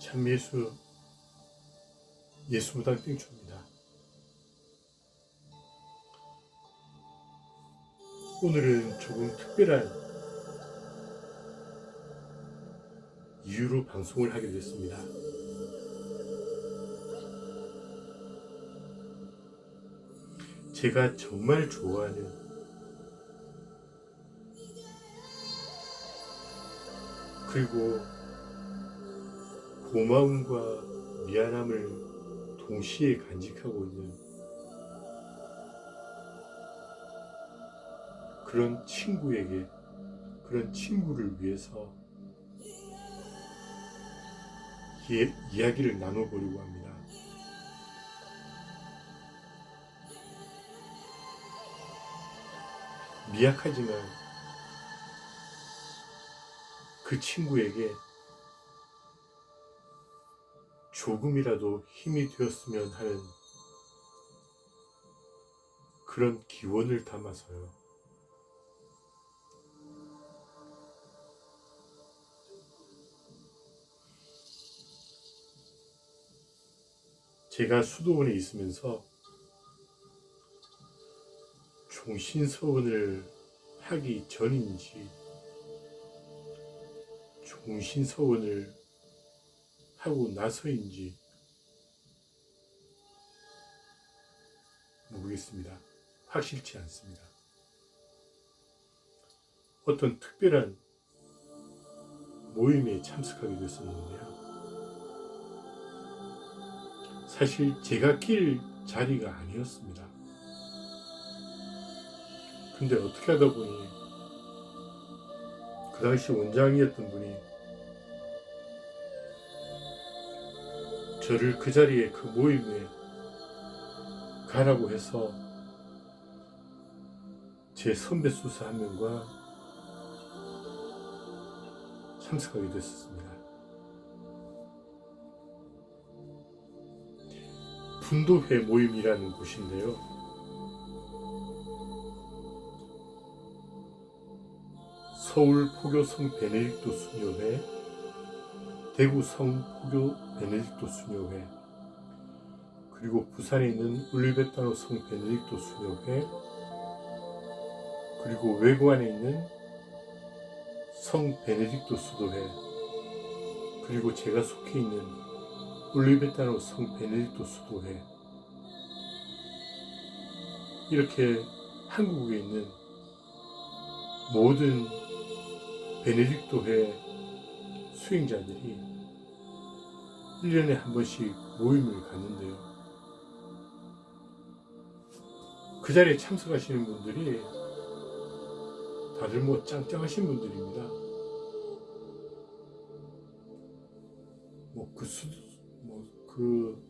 참예수 예수무당 땡초입니다. 오늘은 조금 특별한 이유로 방송을 하게 됐습니다. 제가 정말 좋아하는 그리고 고마움과 미안함을 동시에 간직하고 있는 그런 친구에게, 그런 친구를 위해서 이야기를 나눠보려고 합니다. 미약하지만 그 친구에게 조금이라도 힘이 되었으면 하는 그런 기원을 담아서요. 제가 수도원에 있으면서 종신서원을 하기 전인지 종신서원을 하고 나서인지 모르겠습니다. 확실치 않습니다. 어떤 특별한 모임에 참석하게 됐었는데요. 사실 제가 낄 자리가 아니었습니다. 근데 어떻게 하다 보니 그 당시 원장이었던 분이 저를 그 자리에 그 모임에 가라고 해서 제 선배 수사 한 명과 참석하게 됐었습니다. 분도회 모임이라는 곳인데요. 서울 포교 성 베네딕토 수녀회, 대구 성 포교 베네딕토 수녀회, 그리고 부산에 있는 울베타노 성 베네딕토 수녀회, 그리고 외관에 있는 성 베네딕토 수도회, 그리고 제가 속해 있는 울베타노 성 베네딕토 수도회, 이렇게 한국에 있는 모든 베네딕토회 수행자들이 1년에 한 번씩 모임을 갖는데요. 그 자리에 참석하시는 분들이 다들 짱짱하신 분들입니다. 그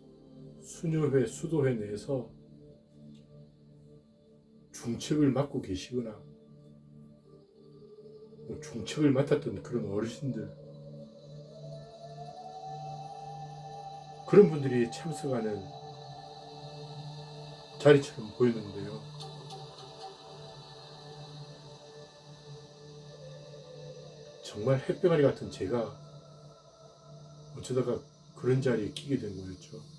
수녀회, 수도회 내에서 중책을 맡고 계시거나 중책을 맡았던 그런 어르신들, 그런 분들이 참석하는 자리처럼 보였는데요. 정말 햇병아리 같은 제가 어쩌다가 그런 자리에 끼게 된 거였죠.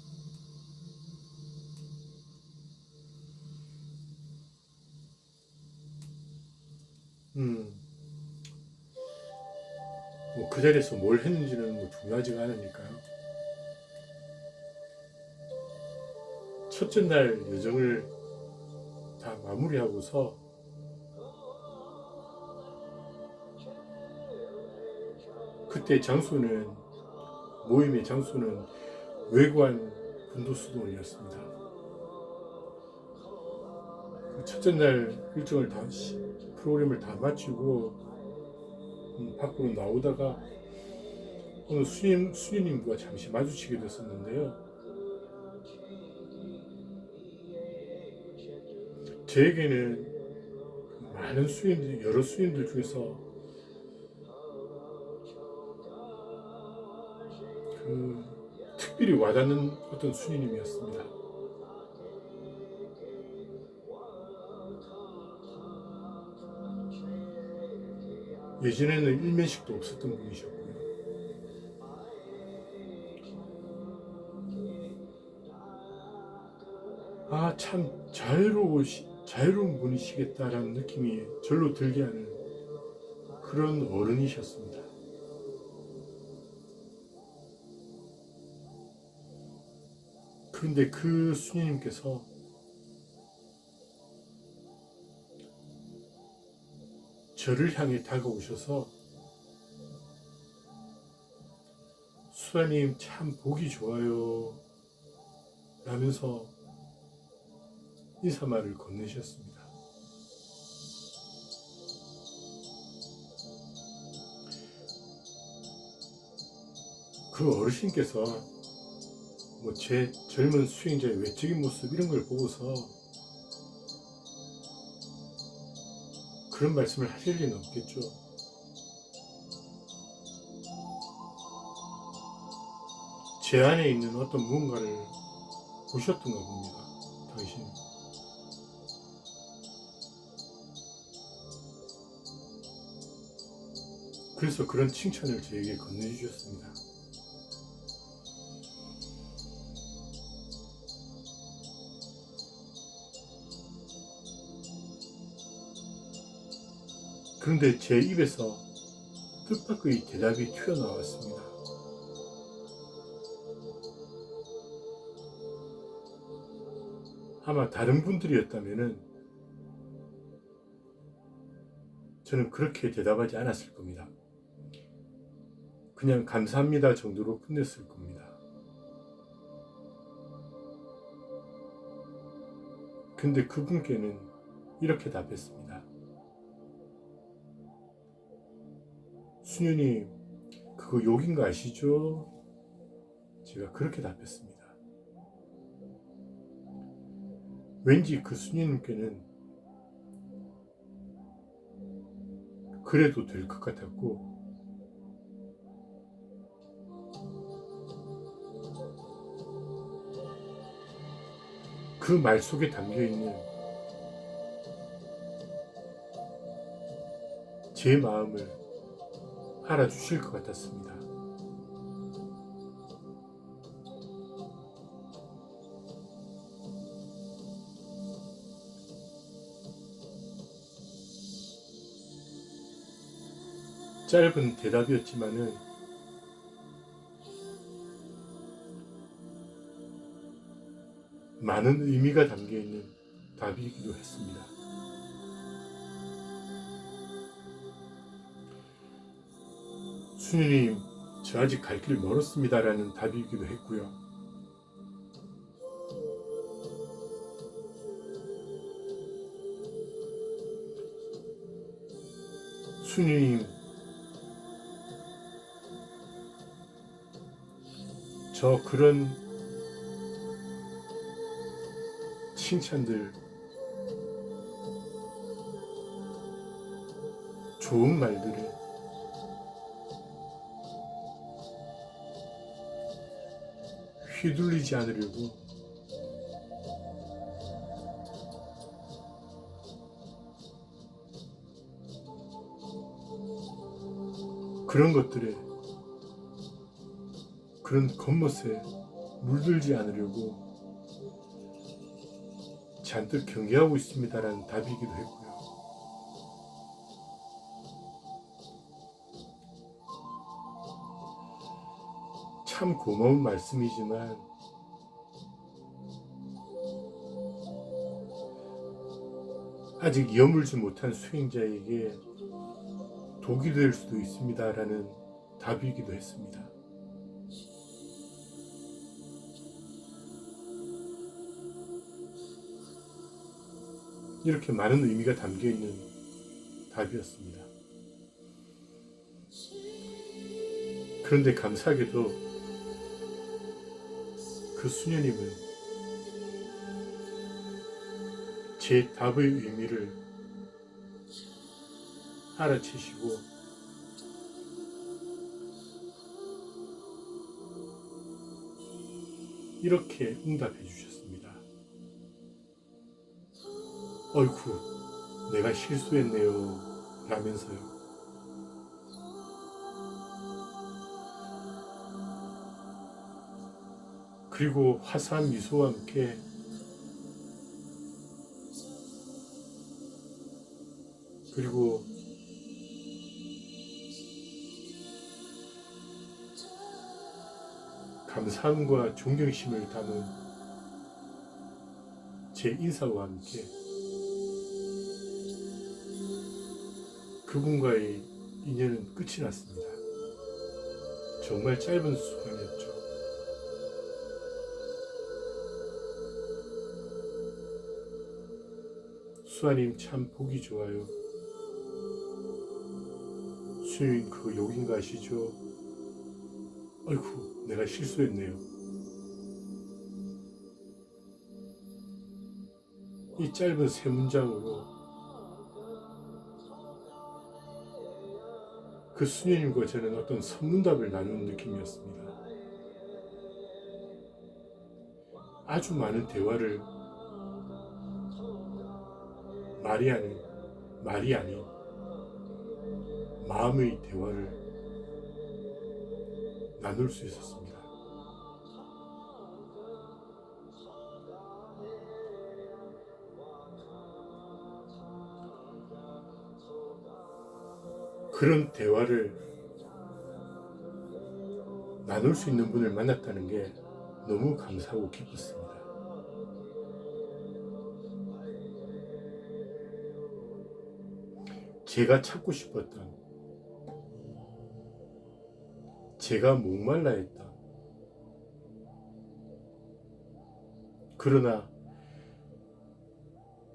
그 자리에서 뭘 했는지는 중요하지가 않으니까요. 첫째 날 여정을 다 마무리하고서 그때 장소는, 모임의 장소는 외관 분도수도원이었습니다. 첫째 날 일정을 다, 프로그램을 다 마치고 밖으로 나오다가 어느 수녀님과 잠시 마주치게 됐었는데요. 저에게는 많은 수녀들, 여러 수녀들 중에서 특별히 와닿는 어떤 수녀님이었습니다. 예전에는 일면식도 없었던 분이셨고요. 참 자유로운 분이시겠다라는 느낌이 절로 들게 하는 그런 어른이셨습니다. 그런데 그 수녀님께서 저를 향해 다가오셔서 수라님 참 보기 좋아요 라면서 인사말을 건네셨습니다. 그 어르신께서 제 젊은 수행자의 외적인 모습 이런 걸 보고서 그런 말씀을 하실 리는 없겠죠. 제 안에 있는 어떤 무언가를 보셨던가 봅니다. 당신이. 그래서 그런 칭찬을 저에게 건네주셨습니다. 그런데 제 입에서 뜻밖의 대답이 튀어나왔습니다. 아마 다른 분들이었다면 저는 그렇게 대답하지 않았을 겁니다. 그냥 감사합니다 정도로 끝냈을 겁니다. 근데 그분께는 이렇게 답했습니다. 수녀님, 그거 욕인 거 아시죠? 제가 그렇게 답했습니다. 왠지 그 수녀님께는 그래도 될 것 같았고, 그 말 속에 담겨있는 제 마음을 알아주실 것 같았습니다. 짧은 대답이었지만은 많은 의미가 담겨있는 답이기도 했습니다. 수녀님, 저 아직 갈 길 멀었습니다 라는 답이기도 했고요. 수녀님, 저 그런 칭찬들, 좋은 말들을 휘둘리지 않으려고 그런 것들에, 그런 겉멋에 물들지 않으려고 잔뜩 경계하고 있습니다라는 답이기도 했고요. 참 고마운 말씀이지만 아직 이어물지 못한 수행자에게 독이 될 수도 있습니다라는 답이기도 했습니다. 이렇게 많은 의미가 담겨있는 답이었습니다. 그런데 감사하게도 그 수녀님은 제 답의 의미를 알아채시고 이렇게 응답해 주셨습니다. 어이쿠, 내가 실수했네요 라면서요. 그리고 화사한 미소와 함께 그리고 감사함과 존경심을 담은 제 인사와 함께 그분과의 인연은 끝이 났습니다. 정말 짧은 순간이었죠. 수아님 참 보기 좋아요. 수녀님 그거 욕인가 아시죠? 아이고 내가 실수했네요. 이 짧은 세 문장으로 그 수녀님과 저는 어떤 선문답을 나누는 느낌이었습니다. 아주 많은 대화를 말이 아닌 마음의 대화를 나눌 수 있었습니다. 그런 대화를 나눌 수 있는 분을 만났다는 게 너무 감사하고 기뻤습니다. 제가 찾고 싶었던, 제가 목말라 했던, 그러나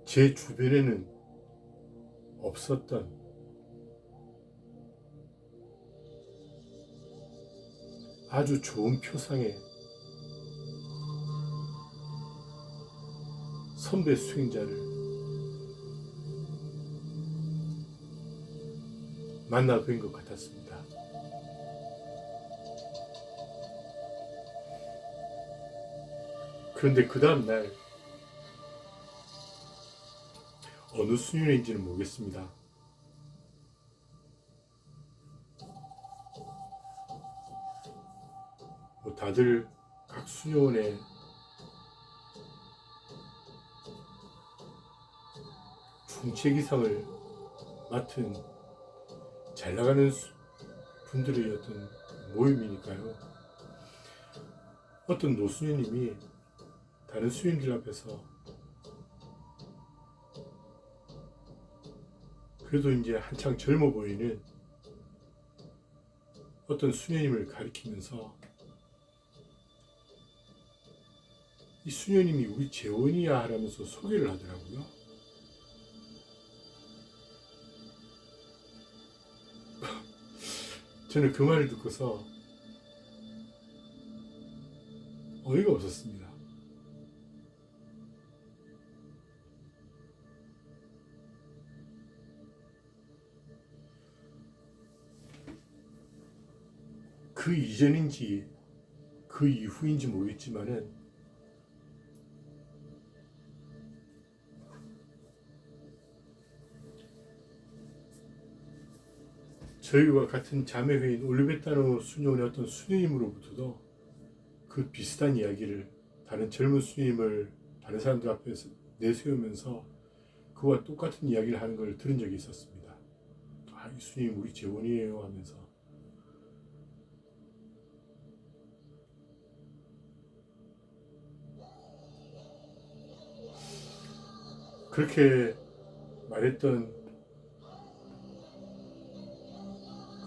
제 주변에는 없었던 아주 좋은 표상의 선배 수행자를 만나뵌 것 같았습니다. 그런데 그 다음날 어느 수녀인지는 모르겠습니다. 다들 각 수녀원에 중책이상을 맡은 잘 나가는 분들의 어떤 모임이니까요. 어떤 노수녀님이 다른 수녀님들 앞에서 그래도 이제 한창 젊어 보이는 어떤 수녀님을 가리키면서 이 수녀님이 우리 재원이야 하면서 소개를 하더라고요. 저는 그 말을 듣고서 어이가 없었습니다. 그 이전인지 그 이후인지 모르겠지만은 저희와 같은 자매회인 올리베타노 수녀원의 어떤 수녀님으로부터도 그 비슷한 이야기를 다른 젊은 수녀님을 다른 사람들 앞에서 내세우면서 그와 똑같은 이야기를 하는 걸 들은 적이 있었습니다. 이 수녀님 우리 재원이에요 하면서. 그렇게 말했던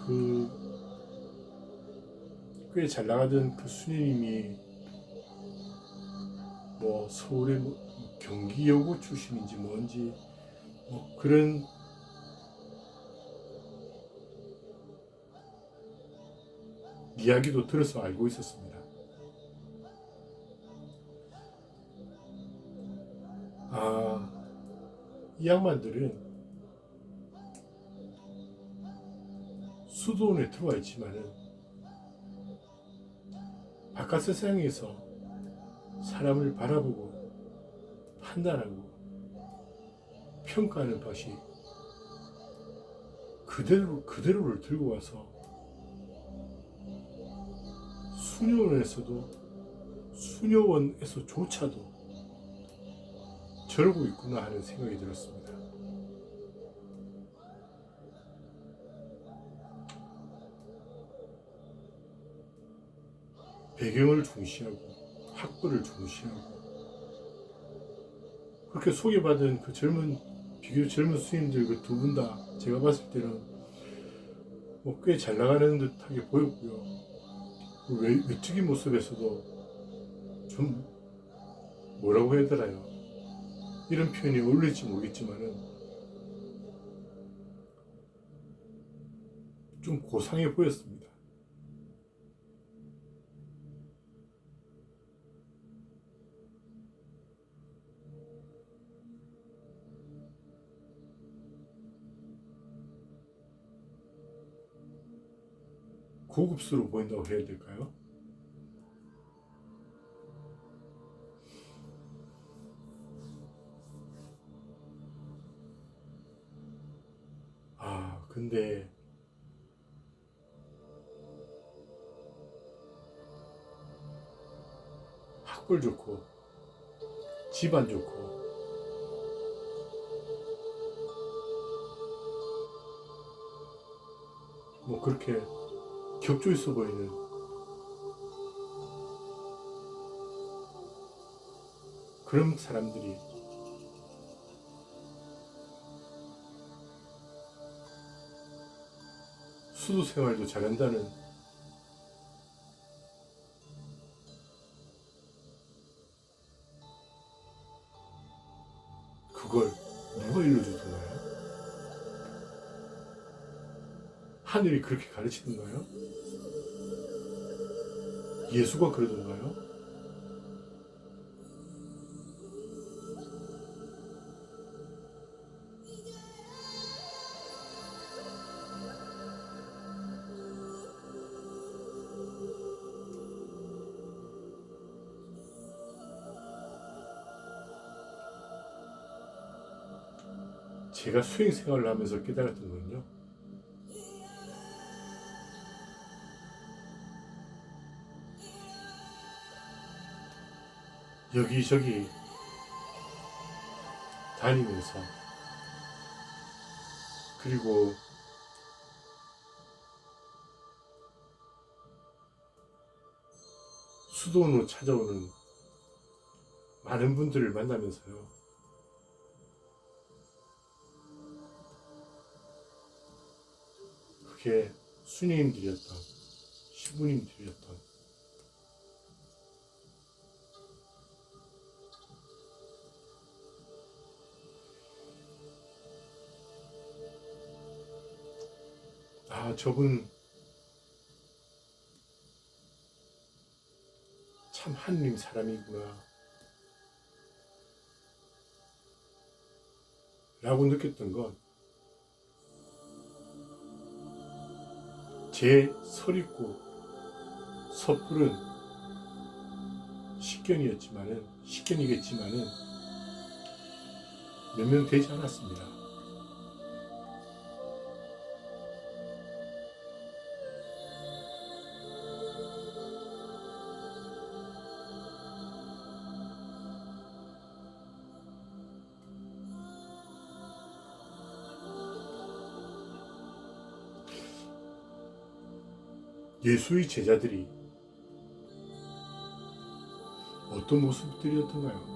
그 꽤 잘 나가던 그 수녀님이 뭐 서울의 경기여고 출신인지 뭔지 그런 이야기도 들어서 알고 있었습니다. 이 양반들은 수도원에 들어와 있지만은 바깥 세상에서 사람을 바라보고 판단하고 평가하는 것이 그대로를 들고 와서 수녀원에서조차도 저러고 있구나 하는 생각이 들었습니다. 배경을 중시하고 학벌을 중시하고 그렇게 소개받은 그 비교적 젊은 스님들 그 두 분 다 제가 봤을 때는 뭐 꽤 잘 나가는 듯하게 보였고요. 외적인 모습에서도 좀 뭐라고 해야 되나요? 이런 표현이 어울릴지 모르겠지만은 좀 고상해 보였습니다. 고급스러워 보인다고 해야 될까요? 근데 학벌 좋고 집안 좋고 뭐 그렇게 격조 있어 보이는 그런 사람들이 수도 생활도 잘한다는 그걸 누가 일러주던가요? 하늘이 그렇게 가르치던가요? 예수가 그러던가요? 제가 수행 생활을 하면서 깨달았던 건요. 여기저기 다니면서 그리고 수도원으로 찾아오는 많은 분들을 만나면서요. 그게 스님들이었던 시부님들이었던 저분 참 하느님 사람이구나 라고 느꼈던 건 제 설익고 섣부른 식견이겠지만은 몇 명 되지 않았습니다. 예수의 제자들이 어떤 모습들이었던가요?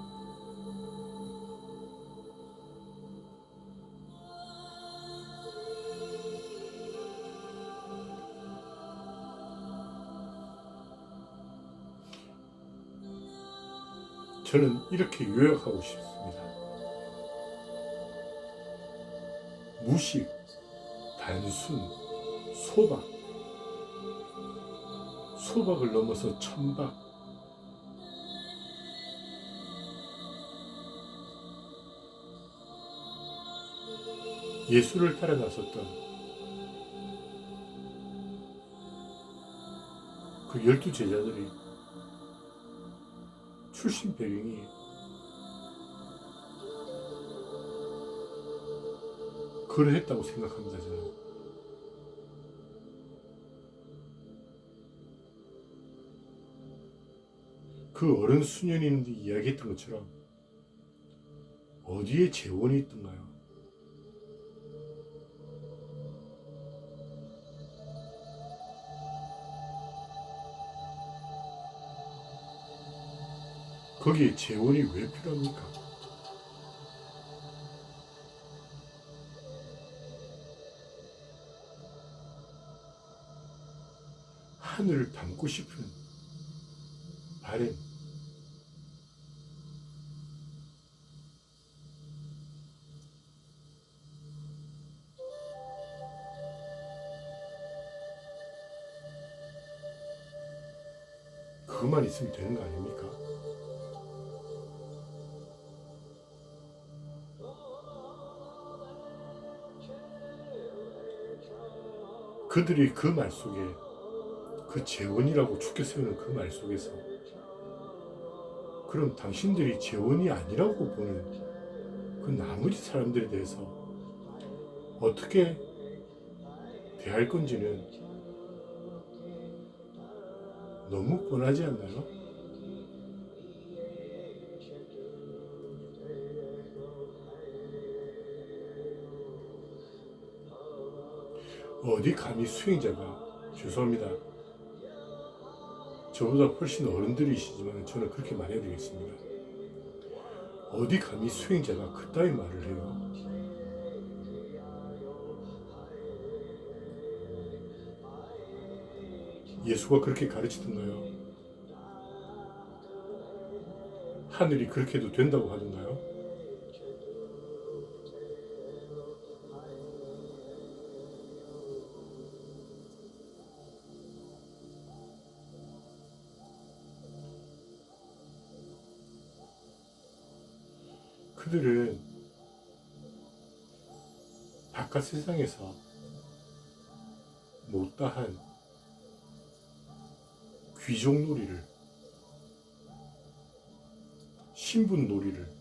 저는 이렇게 요약하고 싶습니다. 무식, 단순, 소박을 넘어서 천박, 예수를 따라 나섰던 그 12제자들이 출신 배경이 그러했다고 생각합니다. 저는. 그 어른 수녀님들이 이야기했던 것처럼 어디에 재원이 있던가요? 거기에 재혼이 왜 필요합니까? 하늘을 닮고 싶은 바램, 그것만 있으면 되는 거 아닙니까? 그들이 그 말 속에, 그 재혼이라고 죽게 세우는 그 말 속에서, 그럼 당신들이 재혼이 아니라고 보는 그 나머지 사람들에 대해서 어떻게 대할 건지는 너무 뻔하지 않나요? 어디 감히 수행자가, 죄송합니다, 저보다 훨씬 어른들이시지만 저는 그렇게 말해드리겠습니다. 어디 감히 수행자가 그따위 말을 해요? 예수가 그렇게 가르치던가요? 하늘이 그렇게 해도 된다고 하던가요? 그들은 바깥 세상에서 못다한 귀족놀이를, 신분놀이를,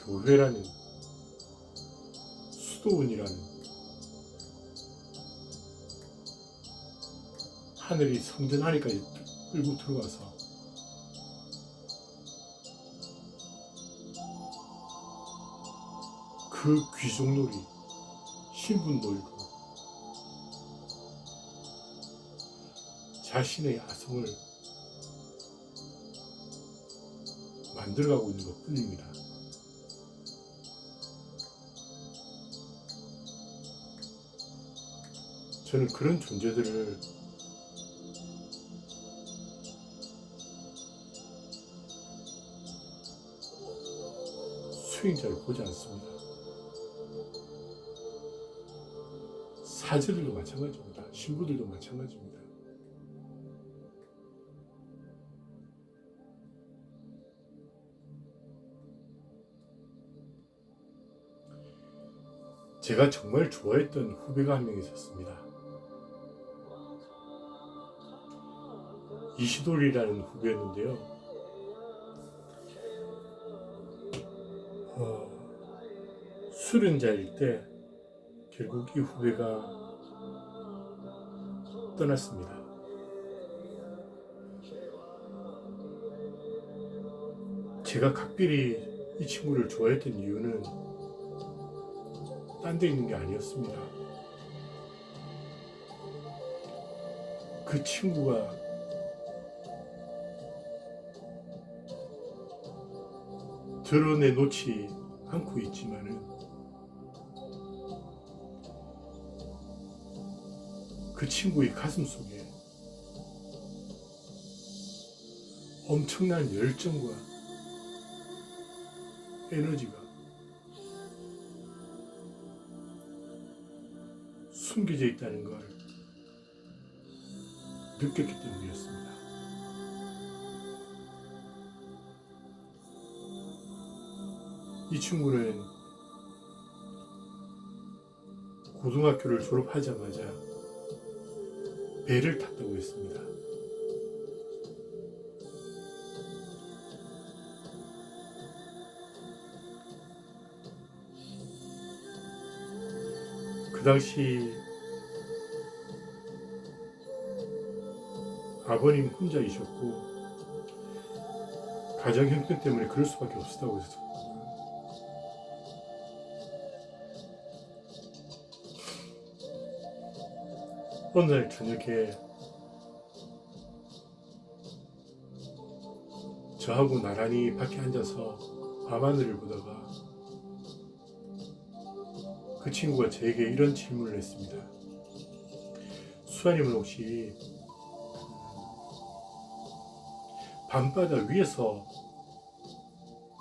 교회라는, 수도원이라는, 하늘이 성전 안에까지 끌고 들어와서 그 귀족놀이, 신분놀이로 자신의 아성을 만들어가고 있는 것 뿐입니다. 저는 그런 존재들을 수행자로 보지 않습니다. 사제들도 마찬가지입니다. 신부들도 마찬가지입니다. 제가 정말 좋아했던 후배가 한 명 있었습니다. 이시돌이라는 후배였는데요. 술은자일 때 결국 이 후배가 떠났습니다. 제가 각별히 이 친구를 좋아했던 이유는 딴 데 있는 게 아니었습니다. 그 친구가 드러내놓지 않고 있지만은 그 친구의 가슴 속에 엄청난 열정과 에너지가 숨겨져 있다는 걸 느꼈기 때문이었습니다. 이 친구는 고등학교를 졸업하자마자 배를 탔다고 했습니다. 그 당시 아버님 혼자이셨고 가정 형편 때문에 그럴 수밖에 없었다고 했습니다. 어느 날 저녁에 저하고 나란히 밖에 앉아서 밤하늘을 보다가 그 친구가 저에게 이런 질문을 했습니다. 수아님은 혹시 밤바다 위에서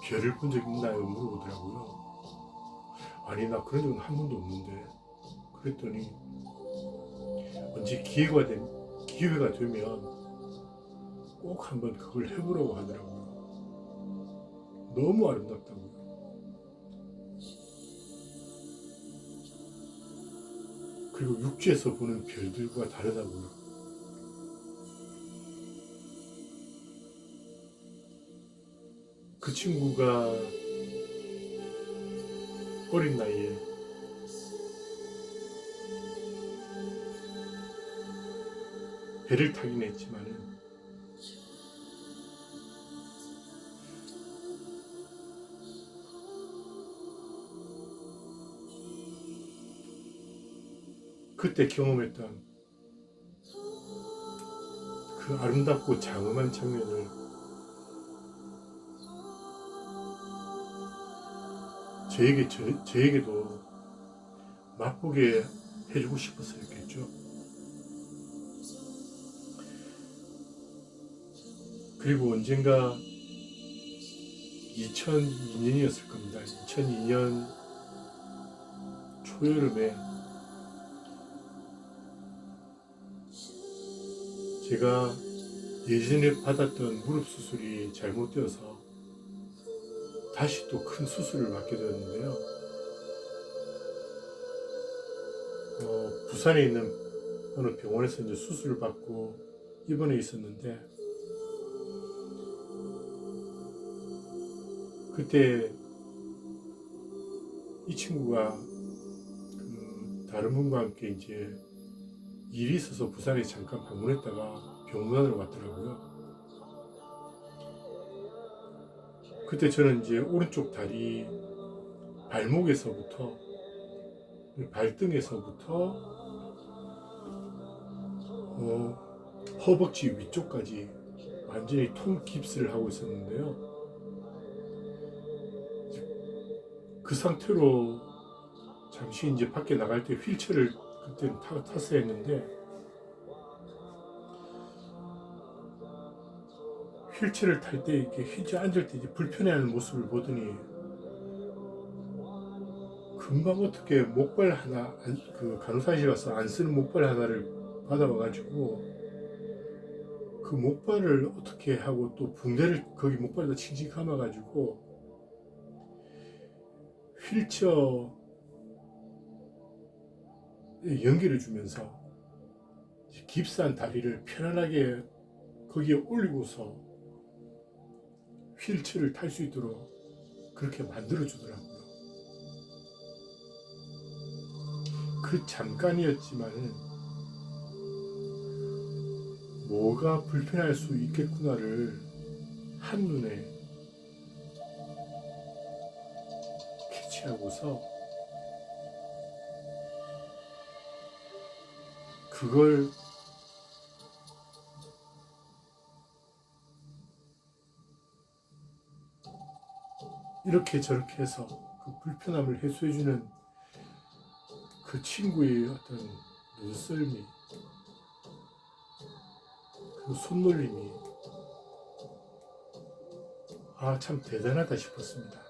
별을 본 적 있나요? 물어보더라고요. 아니, 나 그런 적은 한 번도 없는데. 그랬더니 언제 기회가 되면 꼭 한번 그걸 해보라고 하더라고요. 너무 아름답다고요. 그리고 육지에서 보는 별들과 다르다고요. 그 친구가 어린 나이에 배를 타긴 했지만은 그때 경험했던 그 아름답고 장엄한 장면을 저에게도 맛보게 해주고 싶었었겠죠. 그리고 언젠가 2002년이었을 겁니다. 2002년 초여름에 제가 예전에 받았던 무릎 수술이 잘못되어서 다시 또 큰 수술을 받게 되었는데요. 부산에 있는 어느 병원에서 이제 수술을 받고 입원해 있었는데, 그때 이 친구가 다른 분과 함께 이제 일이 있어서 부산에 잠깐 방문했다가 병문안으로 왔더라고요. 그때 저는 이제 오른쪽 다리 발목에서부터 발등에서부터 허벅지 위쪽까지 완전히 통 깁스를 하고 있었는데요. 그 상태로 잠시 이제 밖에 나갈 때 휠체어를 그때는 탔어야 했는데, 휠체어를 탈 때 이렇게 휠체어 앉을 때 이제 불편해하는 모습을 보더니 금방 어떻게 목발 하나, 그 간호사실 가서 안 쓰는 목발 하나를 받아와가지고 그 목발을 어떻게 하고 또 붕대를 거기 목발에다 칭칭 감아가지고 휠체어에 연기를 주면서 깁스한 다리를 편안하게 거기에 올리고서 휠체어를 탈 수 있도록 그렇게 만들어주더라고요. 그 잠깐이었지만은 뭐가 불편할 수 있겠구나를 한눈에 캐치하고서 그걸 이렇게 저렇게 해서 그 불편함을 해소해주는 그 친구의 어떤 눈썰미, 그 손놀림이 참 대단하다 싶었습니다.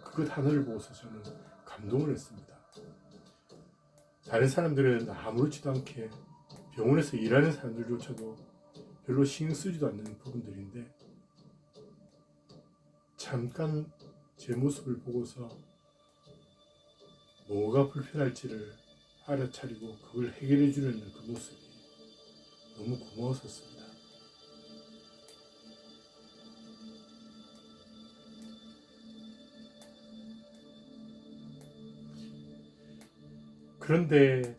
그것 하나를 보고서 저는 감동을 했습니다. 다른 사람들은 아무렇지도 않게 병원에서 일하는 사람들조차도 별로 신경 쓰지도 않는 부분들인데, 잠깐 제 모습을 보고서 뭐가 불편할지를 알아차리고 그걸 해결해 주려는 그 모습이 너무 고마웠었습니다. 그런데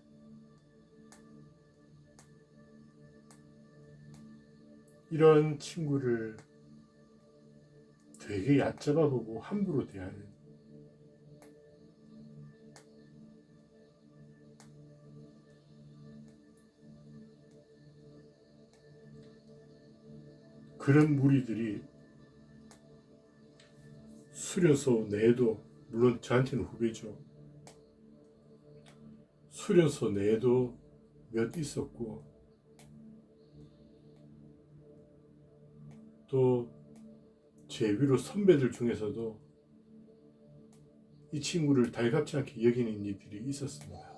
이런 친구를 되게 얕잡아보고 함부로 대하는, 그런 무리들이 수련소 내에도, 물론 저한테는 후배죠, 수련소 내에도 몇 있었고, 또 제 위로 선배들 중에서도 이 친구를 달갑지 않게 여기는 이들이 있었습니다.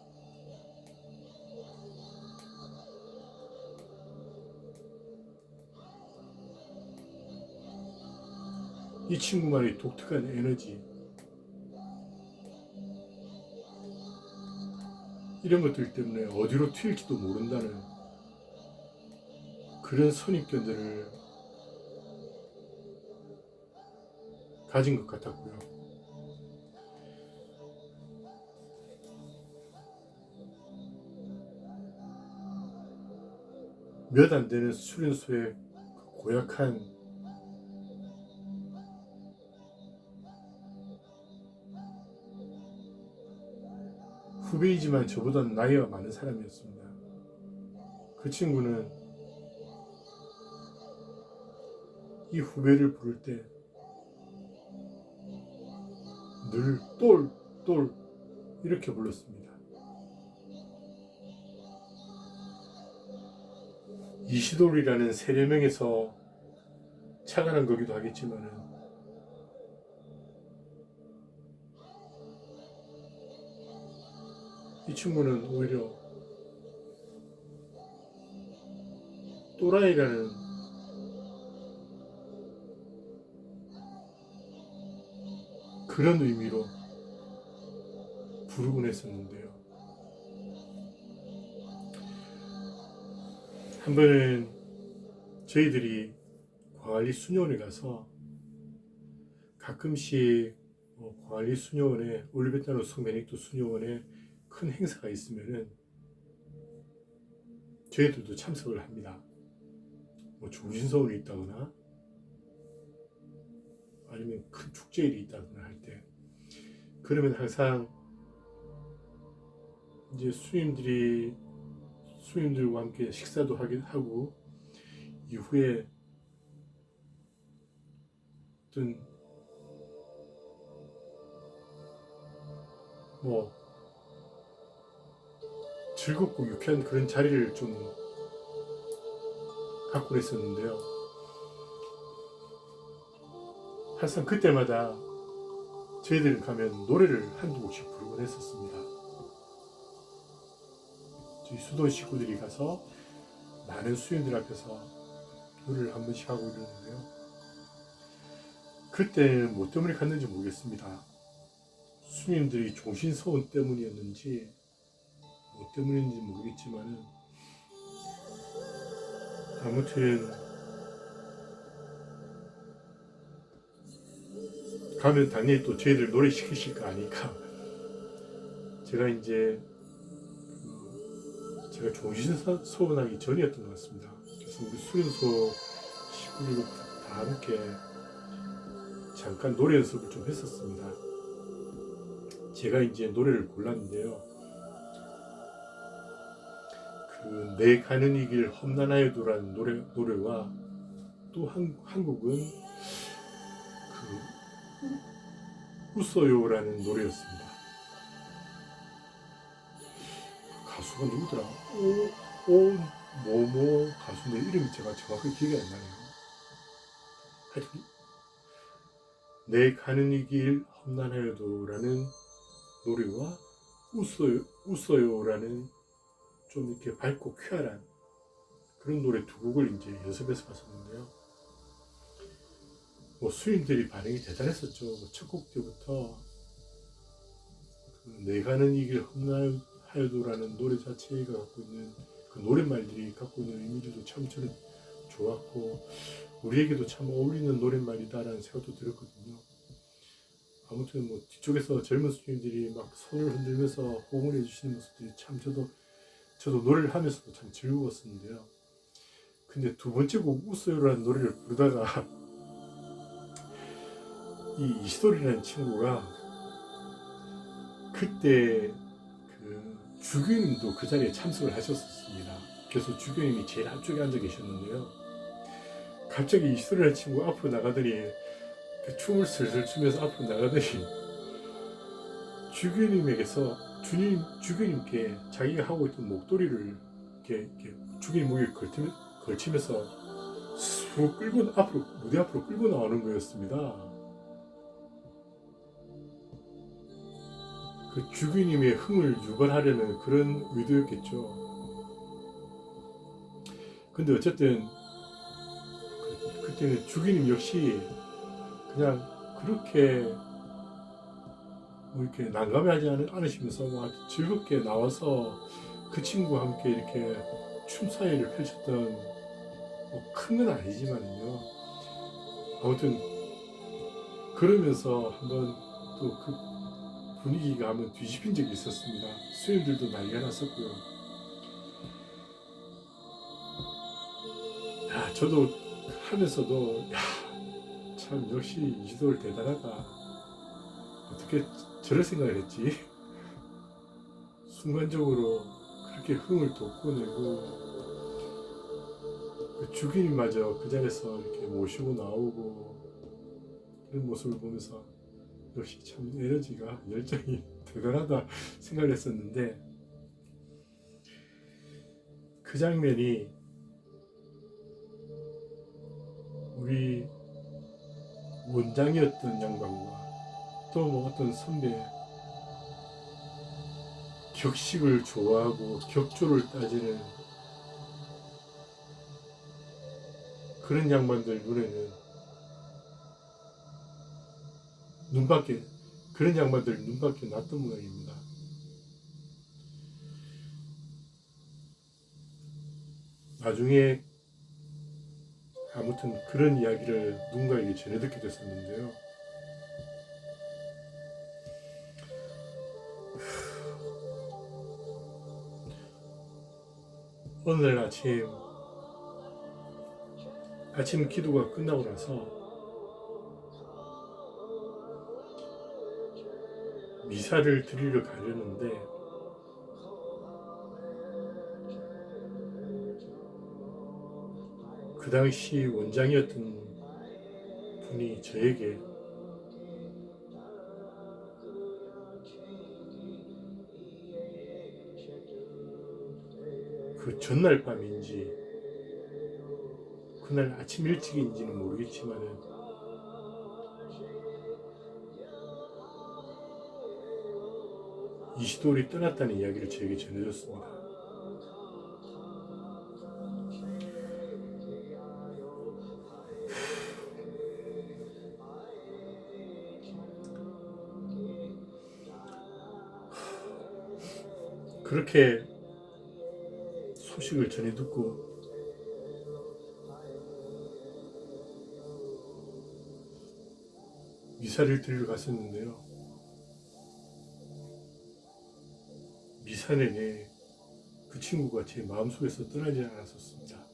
이 친구만의 독특한 에너지, 이런 것들 때문에 어디로 튈지도 모른다는 그런 선입견들을 가진 것 같았고요. 몇 안 되는 수련소의 고약한 후배이지만 저보다는 나이가 많은 사람이었습니다. 그 친구는 이 후배를 부를 때 늘 똘 이렇게 불렀습니다. 이시돌이라는 세례명에서 착안한 거기도 하겠지만은 이 친구는 오히려 또라이라는 그런 의미로 부르곤 했었는데요. 한 번은 저희들이 광안리 수녀원에 가서 가끔씩 광안리 수녀원에, 올리베타노 성베닉토 수녀원에 큰 행사가 있으면은 저희들도 참석을 합니다. 종신서원이 있다거나 아니면 큰 축제일이 있다거나 할 때, 그러면 항상 이제 수님들과 함께 식사도 하고 이후에 어떤 즐겁고 유쾌한 그런 자리를 좀 갖고 있었는데요. 항상 그때마다 저희들은 가면 노래를 한두 곡씩 부르곤 했었습니다. 저희 수도 식구들이 가서 많은 수녀들 앞에서 노래를 한 번씩 하고 이러는데요. 그때는 뭐 때문에 갔는지 모르겠습니다. 수녀님들이 종신서원 때문이었는지 뭐 때문인지 모르겠지만은 아무튼 가면 당연히 또 저희들 노래 시키실 거 아니까 제가 이제 제가 종신서원하기 전이었던 것 같습니다. 그래서 우리 수련소 식구들과 다 함께 잠깐 노래 연습을 좀 했었습니다. 제가 이제 노래를 골랐는데요. 그 내 가는 이 길 험난하여도라는 노래와 또 한 곡은 그 웃어요라는 노래였습니다. 가수가 누구더라? 뭐뭐 가수인데 이름이 제가 정확하게 기억이 안 나네요. 하여튼 내 가는 이 길 험난하여도라는 노래와 웃어요라는 좀 이렇게 밝고 쾌활한 그런 노래 두 곡을 이제 연습해서 봤었는데요. 수인들이 반응이 대단했었죠. 첫 곡 때부터 내 가는 이 길 험난하여도라는 노래 자체가 갖고 있는 그 노랫말들이 갖고 있는 의미들도 참 저는 좋았고 우리에게도 참 어울리는 노랫말이다라는 생각도 들었거든요. 아무튼 뒤쪽에서 젊은 수녀님들이 막 손을 흔들면서 호응을 해주시는 모습들이 참 저도 노래를 하면서도 참 즐거웠었는데요. 근데 두 번째 곡 웃어요라는 노래를 부르다가 이 이시돌이라는 친구가 그때 그 주교님도 그 자리에 참석을 하셨었습니다. 그래서 주교님이 제일 앞쪽에 앉아 계셨는데요. 갑자기 이 소리를 치고 앞으로 나가더니 그 춤을 슬슬 추면서 앞으로 나가더니 주교님께 자기가 하고 있던 목도리를 이렇게 주교님 목에 걸치면서 쑥 끌고 무대 앞으로 끌고 나오는 거였습니다. 그 주교님의 흥을 유발하려는 그런 의도였겠죠. 근데 어쨌든 그때는 주교님 역시 그냥 그렇게 이렇게 난감해하지 않으시면서 즐겁게 나와서 그 친구와 함께 이렇게 춤 사위를 펼쳤던 큰 건 아니지만요. 아무튼 그러면서 한번 또 그 분위기가 한번 뒤집힌 적이 있었습니다. 수행들도 난리가 났었고요. 저도 하면서도 참 역시 이시돌 대단하다. 어떻게 저럴 생각을 했지? 순간적으로 그렇게 흥을 돋궈내고 그 주기님마저 그 자리에서 이렇게 모시고 나오고 그런 모습을 보면서 역시 참 에너지가 열정이 대단하다 생각을 했었는데, 그 장면이 우리 원장이었던 양반과 또 어떤 선배, 격식을 좋아하고 격조를 따지는 그런 양반들 눈에는 그런 양반들 눈밖에 났던 모양입니다. 나중에 아무튼 그런 이야기를 누군가에게 전해 듣게 됐었는데요. 어느 날 아침 기도가 끝나고 나서 미사를 드리러 가려는데 그 당시 원장이었던 분이 저에게 그 전날 밤인지 그날 아침 일찍인지는 모르겠지만은 이시돌이 떠났다는 이야기를 저에게 전해줬습니다. 그렇게 소식을 전해 듣고 미사를 드리러 갔었는데요. 미사 내내 그 친구가 제 마음속에서 떠나지 않았었습니다.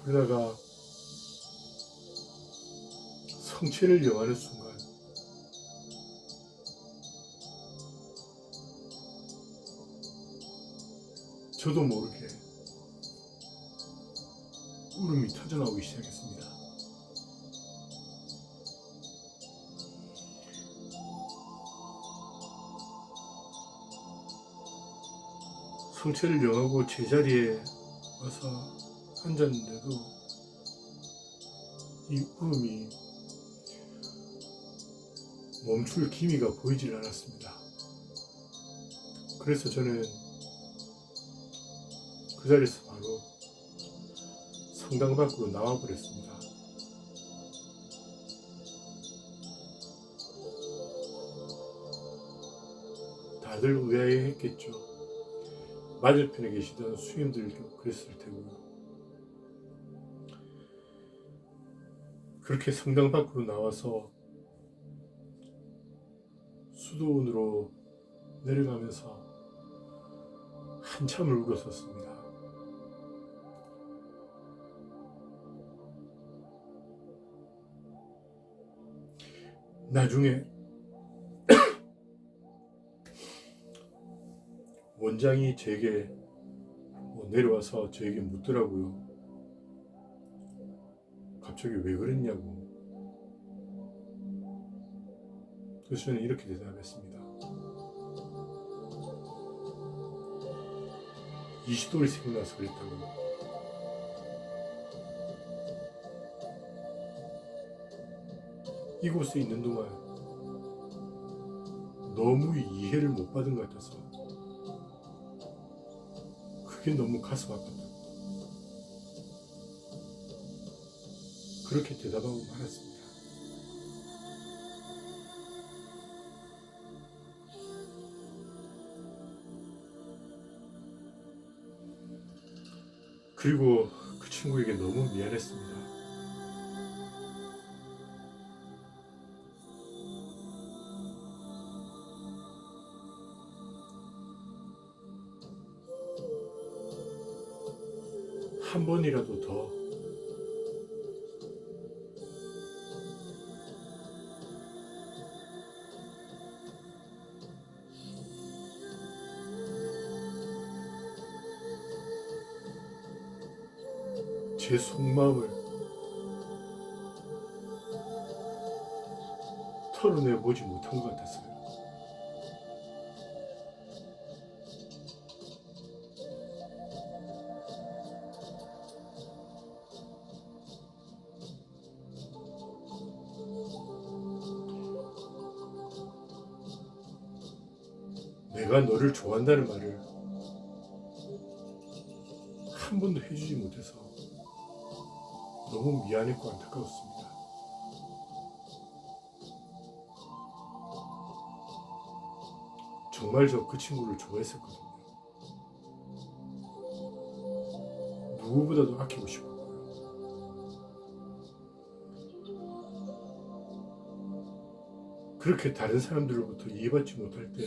그러다가 성체를 영하는 순간 저도 모르게 울음이 터져나오기 시작했습니다. 성체를 영하고 제자리에 와서 앉았는데도 이 울음이 멈출 기미가 보이질 않았습니다. 그래서 저는 그 자리에서 바로 성당 밖으로 나와 버렸습니다. 다들 의아해했겠죠. 맞은편에 계시던 수임들도 그랬을 테고요. 그렇게 성당 밖으로 나와서 수도원으로 내려가면서 한참을 울었었습니다. 나중에 원장이 제게 내려와서 저에게 묻더라고요. 갑자기 왜 그랬냐고. 그래서 저는 이렇게 대답했습니다. 20돌이 생겨나서 그랬다고. 이곳에 있는 동안 너무 이해를 못 받은 것 같아서 그게 너무 가슴 아팠다. 그렇게 대답하고 말았습니다. 그리고 그 친구에게 너무 미안했습니다. 한 번이라도 더 제 속마음을 털어내보지 못한 것 같았어요. 내가 너를 좋아한다는 말을 한 번도 해주지 못해서 너무 미안했고 안타까웠습니다. 정말 저 그 친구를 좋아했었거든요. 누구보다도 아끼고 싶었고요. 그렇게 다른 사람들로부터 이해받지 못할 때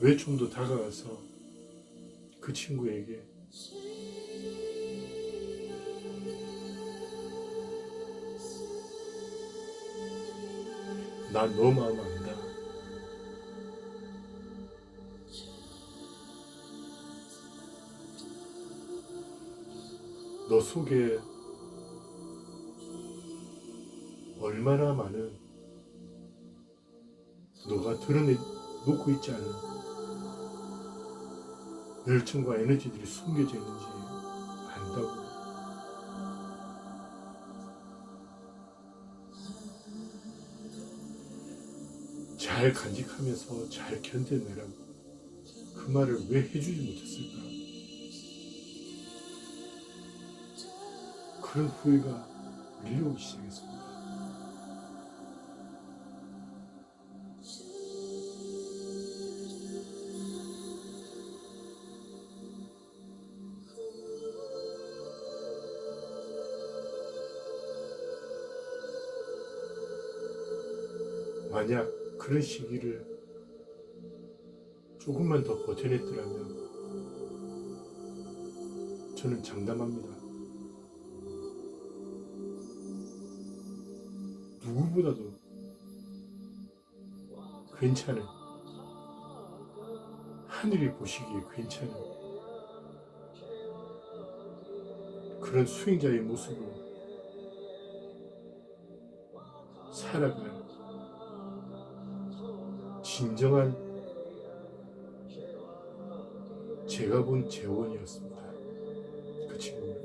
왜 좀 더 다가가서 그 친구에게 나 너 마음 안다. 너 속에 얼마나 많은 너가 드러내놓고 있지 않은 열정과 에너지들이 숨겨져 있는지 안다고. 잘 간직하면서 잘 견뎌내라고. 그 말을 왜 해주지 못했을까? 그런 후회가 밀려오기 시작했습니다. 만약 그런 시기를 조금만 더 버텨냈더라면 저는 장담합니다. 누구보다도 괜찮은, 하늘이 보시기에 괜찮은 그런 수행자의 모습으로 살아갈 진정한 제가 본 재원이었습니다. 그 친구는.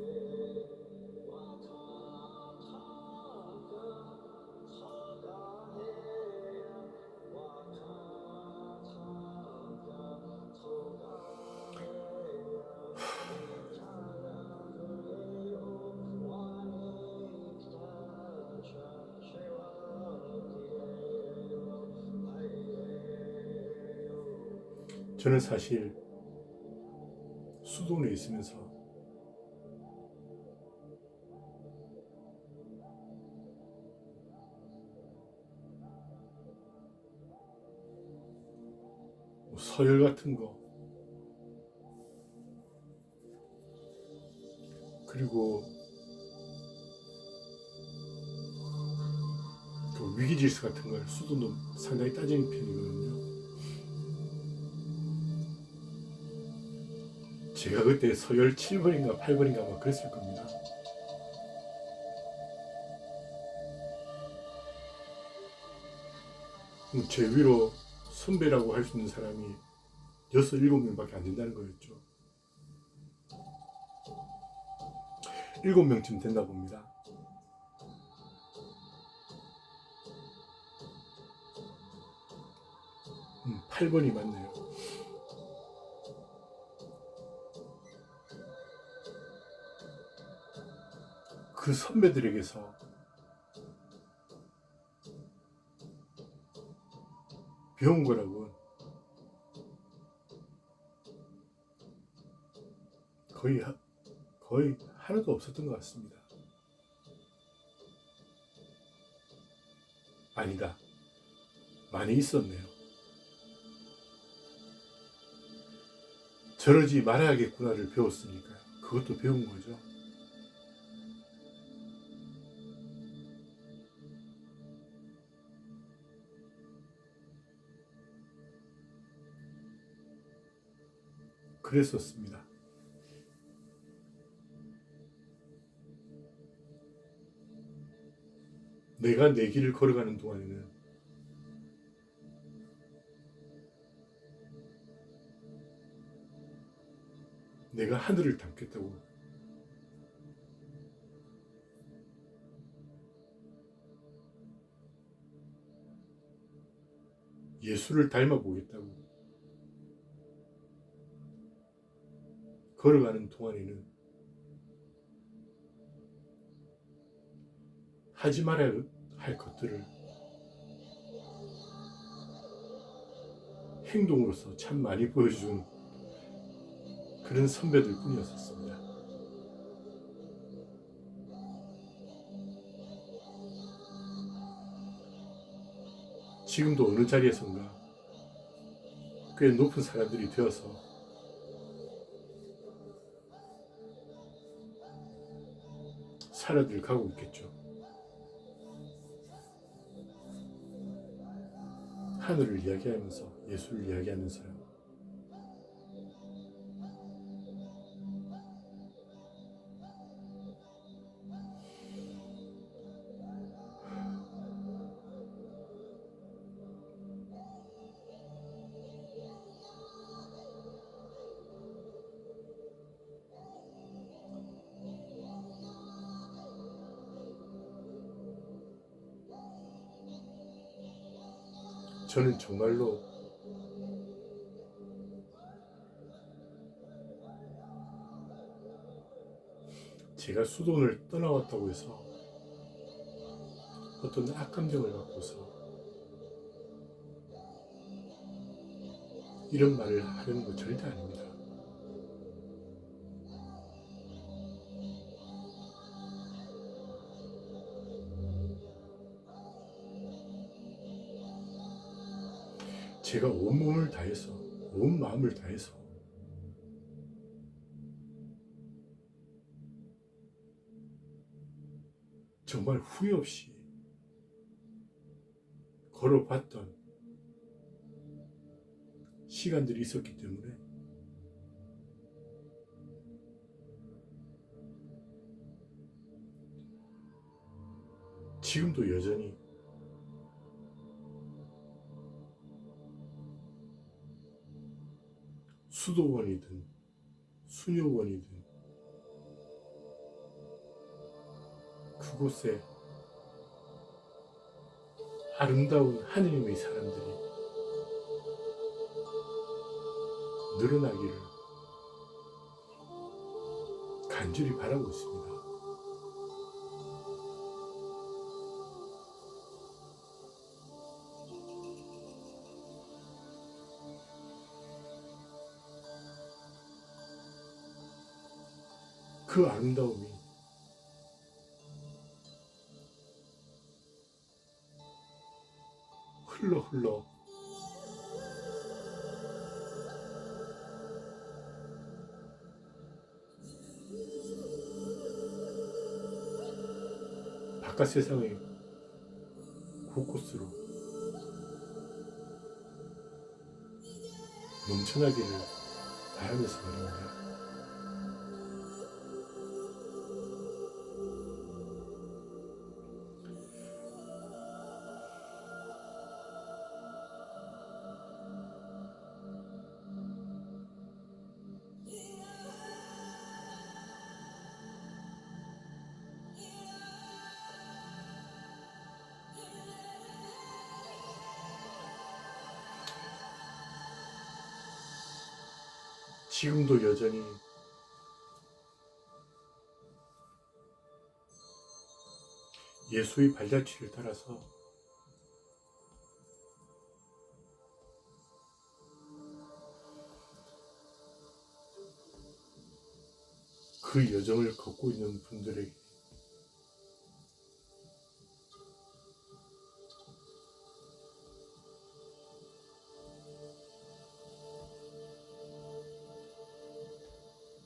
저는 사실 수도원에 있으면서 서열 같은 거 그리고 그 위기질서 같은 걸 수도도 상당히 따지는 편이거든요. 제가 그때 서열 7번인가 8번인가 막 그랬을 겁니다. 제 위로 선배라고 할 수 있는 사람이 6, 7명밖에 안 된다는 거였죠. 7명쯤 된다 봅니다. 8번이 맞네요. 그 선배들에게서 배운 거라고 거의 하나도 없었던 것 같습니다. 아니다. 많이 있었네요. 저러지 말아야겠구나를 배웠으니까요. 그것도 배운 거죠. 그랬었습니다. 내가 내 길을 걸어가는 동안에는 내가 하늘을 닮겠다고 예수를 닮아보겠다고 걸어가는 동안에는 하지 말아야 할 것들을 행동으로서 참 많이 보여준 그런 선배들 뿐이었습니다. 지금도 어느 자리에선가 꽤 높은 사람들이 되어서 살아들 가고 있겠죠. 하늘을 이야기하면서 예수를 이야기하면서요. 저는 정말로 제가 수도원을 떠나왔다고 해서 어떤 악감정을 갖고서 이런 말을 하려는 거 절대 아닙니다. 제가 온몸을 다해서, 온 마음을 다해서 정말 후회 없이 걸어봤던 시간들이 있었기 때문에 지금도 여전히 수도원이든 수녀원이든 그곳에 아름다운 하느님의 사람들이 늘어나기를 간절히 바라고 있습니다. 그 아름다움이 흘러 바깥 세상의 곳곳으로 넘쳐나기를 바라면서 말입니다. 지금도 여전히 예수의 발자취를 따라서 그 여정을 걷고 있는 분들에게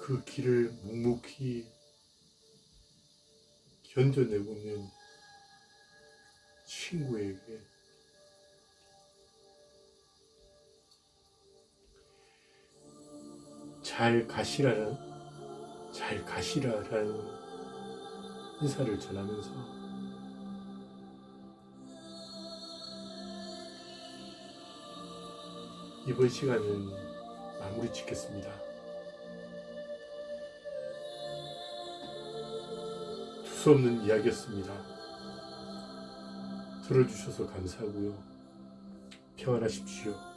그 길을 묵묵히 견뎌내고 있는 친구에게 잘 가시라는 인사를 전하면서 이번 시간은 마무리 짓겠습니다. 두서없는 이야기였습니다. 들어주셔서 감사하고요. 평안하십시오.